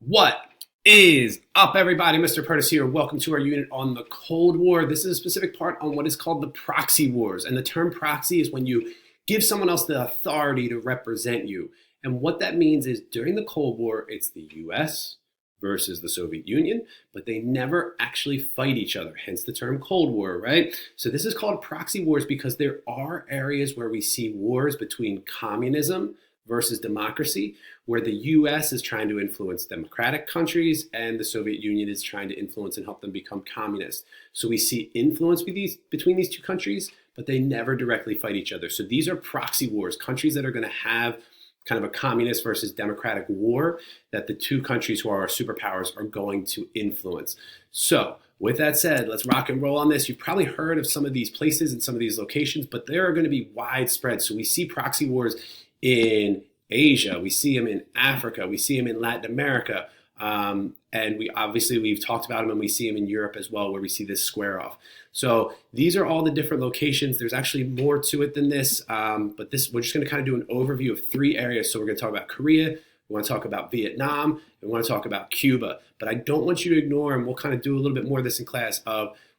What is up, everybody? Mr. Curtis here. Welcome to our unit on the Cold War. This is a specific part on what is called the proxy wars. And the term proxy is when you give someone else the authority to represent you. And what that means is during the Cold War, it's the US versus the Soviet Union, but they never actually fight each other, hence the term Cold War, right? So this is called proxy wars because there are areas where we see wars between communism versus democracy, where the US is trying to influence democratic countries and the Soviet Union is trying to influence and help them become communist. So we see influence between these two countries, but they never directly fight each other. So these are proxy wars, countries that are going to have kind of a communist versus democratic war that the two countries who are our superpowers are going to influence. So with that said, let's rock and roll on this. You've probably heard of some of these places and some of these locations, but they are going to be widespread. So we see proxy wars in Asia, we see them in Africa, we see them in Latin America, and we've talked about them, and we see them in Europe as well, where we see this square off. So these are all the different locations. There's actually more to it than this, but we're just going to kind of do an overview of three areas. So we're going to talk about Korea, we want to talk about Vietnam, and we want to talk about Cuba. But I don't want you to ignore, and we'll kind of do a little bit more of this in class,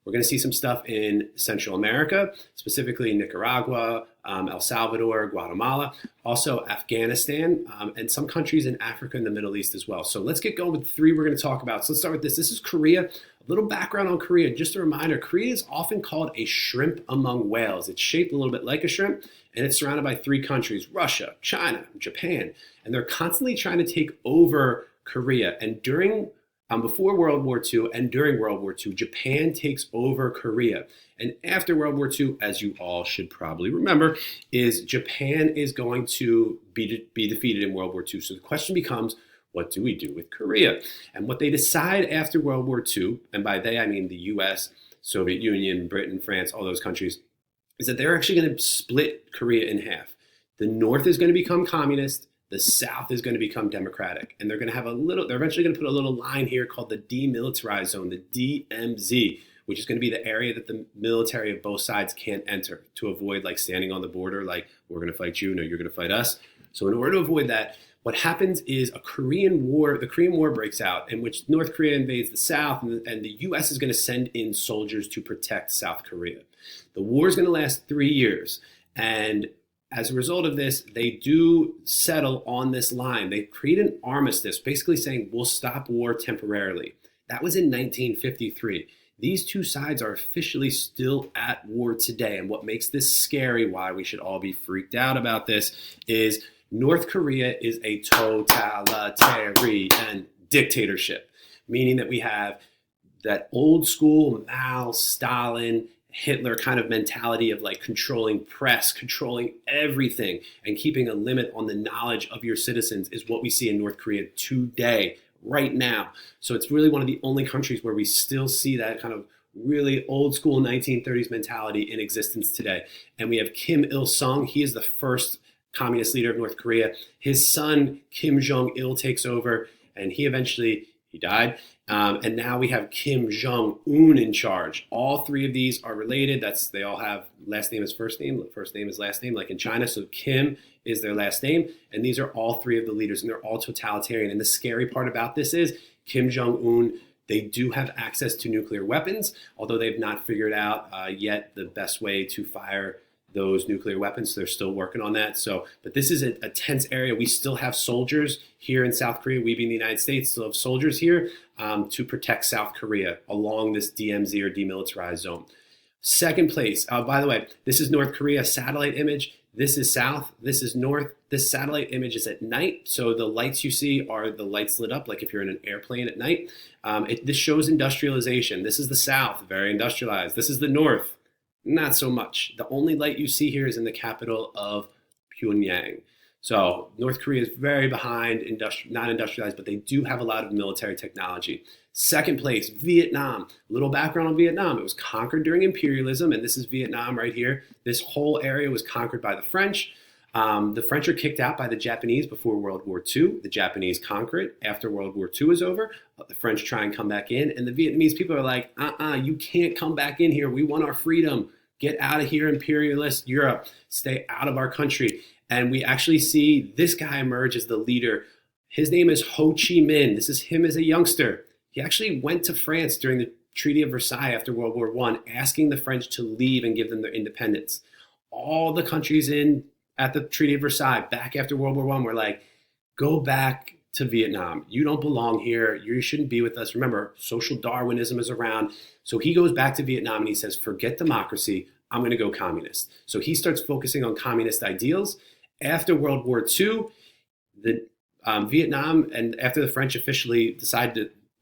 we're going to see some stuff in Central America, specifically Nicaragua, El Salvador, Guatemala, also Afghanistan, and some countries in Africa and the Middle East as well. So let's get going with the three we're going to talk about. So let's start with this. This is Korea. A little background on Korea. Just a reminder, Korea is often called a shrimp among whales. It's shaped a little bit like a shrimp, and it's surrounded by three countries, Russia, China, Japan. And they're constantly trying to take over Korea. And before World War II and during World War II, Japan takes over Korea. And after World War II, as you all should probably remember, is Japan is going to be defeated in World War II. So the question becomes, what do we do with Korea? And what they decide after World War II, and by they I mean the US, Soviet Union, Britain, France, all those countries, is that they're actually going to split Korea in half. The North is going to become communist. The South is going to become democratic, and they're eventually going to put a little line here called the demilitarized zone, the DMZ, which is going to be the area that the military of both sides can't enter to avoid like standing on the border, like we're going to fight you, no, you're going to fight us. So in order to avoid that, what happens is the Korean War breaks out in which North Korea invades the South, and the US is going to send in soldiers to protect South Korea. The war is going to last 3 years, and as a result of this, they do settle on this line. They create an armistice, basically saying, we'll stop war temporarily. That was in 1953. These two sides are officially still at war today. And what makes this scary, why we should all be freaked out about this, is North Korea is a totalitarian dictatorship, meaning that we have that old school Mao, Stalin, Hitler kind of mentality of like controlling press, controlling everything, and keeping a limit on the knowledge of your citizens is what we see in North Korea today, right now. So it's really one of the only countries where we still see that kind of really old school 1930s mentality in existence today. And we have Kim Il-sung. He is the first communist leader of North Korea. His son, Kim Jong-il, takes over, and he died. And now we have Kim Jong-un in charge. All three of these are related. They all have last name is first name is last name, like in China. So Kim is their last name. And these are all three of the leaders, and they're all totalitarian. And the scary part about this is Kim Jong-un, they do have access to nuclear weapons, although they've not figured out yet the best way to fire those nuclear weapons. So they're still working on that. But this is a tense area. We still have soldiers here in South Korea. We being the United States still have soldiers here to protect South Korea along this DMZ or demilitarized zone. Second place, by the way, this is North Korea satellite image. This is South, this is North. This satellite image is at night. So the lights you see are the lights lit up, like if you're in an airplane at night. This shows industrialization. This is the South, very industrialized. This is the North. Not so much. The only light you see here is in the capital of Pyongyang. So North Korea is very behind, not industrialized, but they do have a lot of military technology. Second place, Vietnam. A little background on Vietnam. It was conquered during imperialism, and this is Vietnam right here. This whole area was conquered by the French. The French are kicked out by the Japanese before World War II. The Japanese conquer it after World War II is over. The French try and come back in, and the Vietnamese people are like, you can't come back in here. We want our freedom. Get out of here, imperialist Europe. Stay out of our country. And we actually see this guy emerge as the leader. His name is Ho Chi Minh. This is him as a youngster. He actually went to France during the Treaty of Versailles after World War I, asking the French to leave and give them their independence. All the countries in at the Treaty of Versailles back after World War I were like, go back to Vietnam. You don't belong here. You shouldn't be with us. Remember, social Darwinism is around. So he goes back to Vietnam and he says, forget democracy. I'm going to go communist. So he starts focusing on communist ideals. After World War II, Vietnam, and after the French officially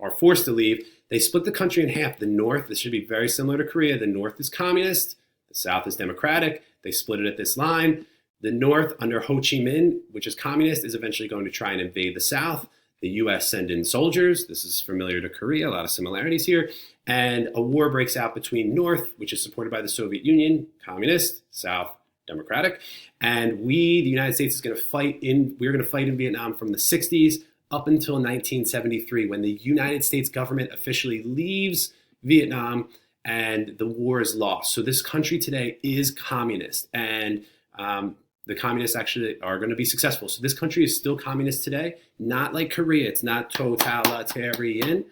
are forced to leave, they split the country in half. The North, this should be very similar to Korea. The North is communist. The South is democratic. They split it at this line. The North, under Ho Chi Minh, which is communist, is eventually going to try and invade the South. The U.S. send in soldiers. This is familiar to Korea, a lot of similarities here. And a war breaks out between North, which is supported by the Soviet Union, communist, South, democratic. And the United States, we're going to fight in Vietnam from the 60s up until 1973, when the United States government officially leaves Vietnam and the war is lost. So this country today is communist, and the communists actually are going to be successful. So this country is still communist today, not like Korea. It's not totalitarian,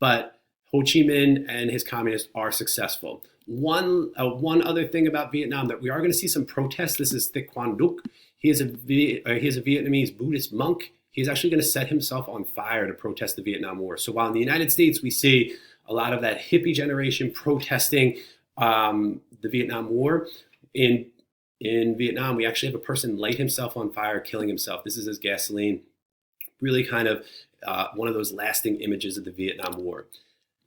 but Ho Chi Minh and his communists are successful. One other thing about Vietnam, that we are going to see some protests. This is Thich Quan Duc. He is a Vietnamese Buddhist monk. He's actually going to set himself on fire to protest the Vietnam War. So while in the United States we see a lot of that hippie generation protesting the Vietnam War, in Vietnam we actually have a person light himself on fire, killing himself. This is his gasoline. Really kind of one of those lasting images of the Vietnam War.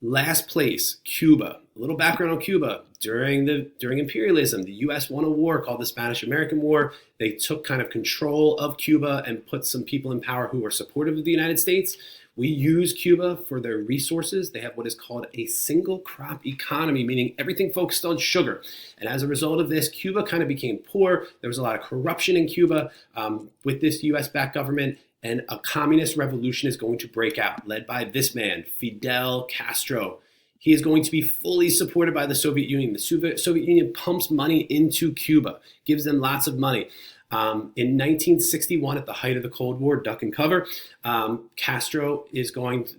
Last place, Cuba. A little background on Cuba. During imperialism, the U.S. won a war called the Spanish-American War. They took kind of control of Cuba and put some people in power who were supportive of the United States. We use Cuba for their resources. They have what is called a single crop economy, meaning everything focused on sugar. And as a result of this, Cuba kind of became poor. There was a lot of corruption in Cuba with this U.S.-backed government. And a communist revolution is going to break out, led by this man, Fidel Castro. He is going to be fully supported by the Soviet Union. The Soviet Union pumps money into Cuba, gives them lots of money. In 1961, at the height of the Cold War, duck and cover, the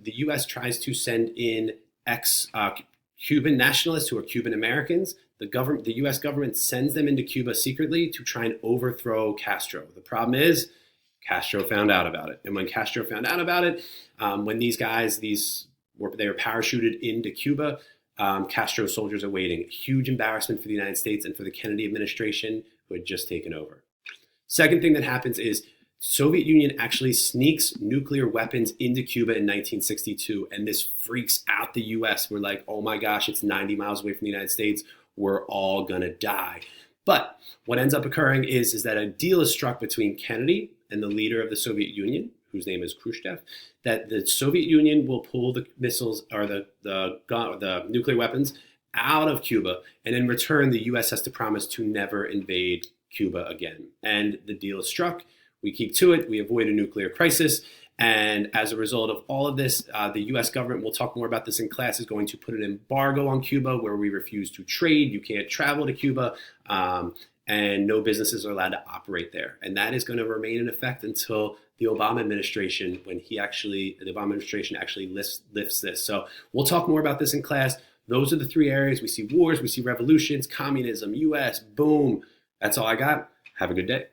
U.S. tries to send in ex-Cuban nationalists who are Cuban Americans. The U.S. government sends them into Cuba secretly to try and overthrow Castro. The problem is, Castro found out about it. And when Castro found out about it, when they were parachuted into Cuba, Castro soldiers are waiting. Huge embarrassment for the United States and for the Kennedy administration, who had just taken over. Second thing that happens is Soviet Union actually sneaks nuclear weapons into Cuba in 1962, and this freaks out the U.S. We're like, oh my gosh, it's 90 miles away from the United States. We're all gonna die. But what ends up occurring is that a deal is struck between Kennedy and the leader of the Soviet Union, whose name is Khrushchev, that the Soviet Union will pull the missiles or the nuclear weapons out of Cuba, and in return, the U.S. has to promise to never invade Cuba again. And the deal is struck. We keep to it. We avoid a nuclear crisis. And as a result of all of this, the U.S. government, we'll talk more about this in class, is going to put an embargo on Cuba where we refuse to trade. You can't travel to Cuba, and no businesses are allowed to operate there. And that is going to remain in effect until the Obama administration, actually lifts this. So we'll talk more about this in class. Those are the three areas. We see wars, we see revolutions, communism, U.S., boom. That's all I got. Have a good day.